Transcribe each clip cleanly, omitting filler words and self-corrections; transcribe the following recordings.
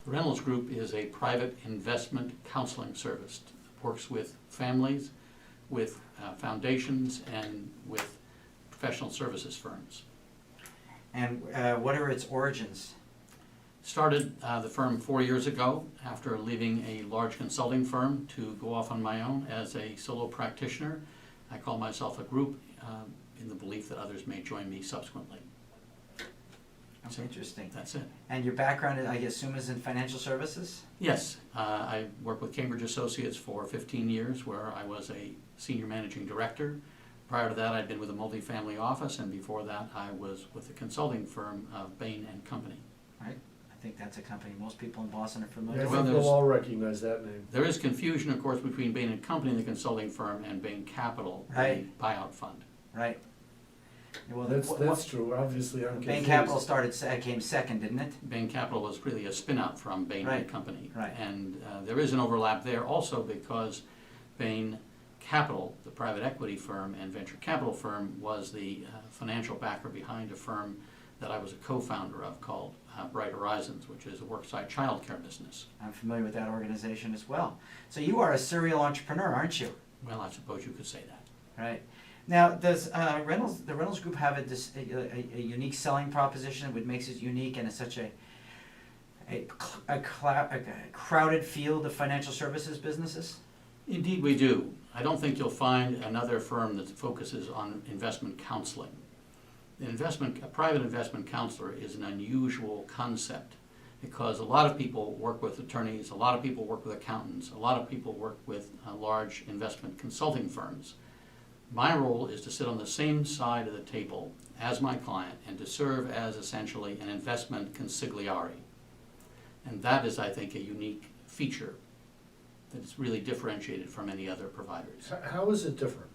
The Reynolds Group is a private investment counseling service. It works with families, with foundations, and with professional services firms. And what are its origins? Started the firm 4 years ago after leaving a large consulting firm to go off on my own as a solo practitioner. I call myself a group in the belief that others may join me subsequently. That's So, interesting. That's it. And your background, I assume, is in financial services? Yes, I worked with Cambridge Associates for 15 years where I was a senior managing director. Prior to that, I'd been with a multifamily office, and before that, I was with the consulting firm of Bain and Company. Right. I think that's a company most people in Boston are Yeah, familiar I with. Well, think there's- we'll all recognize that name. There is confusion, of course, between Bain and Company, the consulting firm, and Bain Capital, the Right. buyout fund. Right. Well, That's true, obviously I'm confused. Bain Capital came second, didn't it? Bain Capital was really a spin-out from Bain Right, and Company. right. And there is an overlap there also because Bain Capital, the private equity firm and venture capital firm, was the financial backer behind a firm that I was a co-founder of called Bright Horizons, which is a worksite childcare business. I'm familiar with that organization as well. So you are a serial entrepreneur, aren't you? Well, I suppose you could say that. Right. Now, does the Reynolds Group have a unique selling proposition which makes it unique and is such a crowded field of financial services businesses? Indeed we do. I don't think you'll find another firm that focuses on investment counseling. A private investment counselor is an unusual concept because a lot of people work with attorneys, a lot of people work with accountants, a lot of people work with large investment consulting firms. My role is to sit on the same side of the table as my client and to serve as essentially an investment consigliere. And that is, I think, a unique feature that is really differentiated from any other providers. How is it different?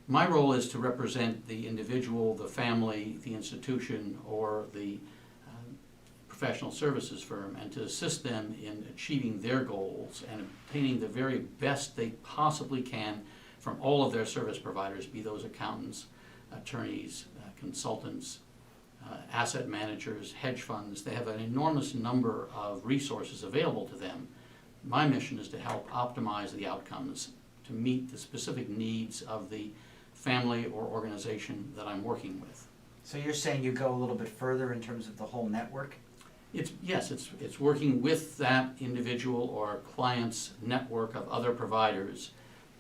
My role is to represent the individual, the family, the institution, or the professional services firm and to assist them in achieving their goals and obtaining the very best they possibly can from all of their service providers, be those accountants, attorneys, consultants, asset managers, hedge funds. They have an enormous number of resources available to them. My mission is to help optimize the outcomes to meet the specific needs of the family or organization that I'm working with. So you're saying you go a little bit further in terms of the whole network? It's working with that individual or client's network of other providers.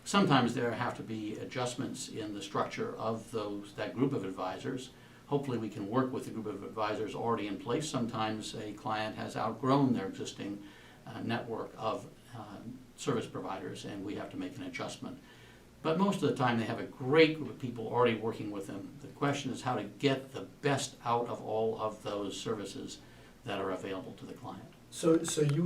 Sometimes there have to be adjustments in the structure of that group of advisors. Hopefully we can work with the group of advisors already in place. Sometimes a client has outgrown their existing network of service providers and we have to make an adjustment. But most of the time they have a great group of people already working with them. The question is how to get the best out of all of those services that are available to the client. So you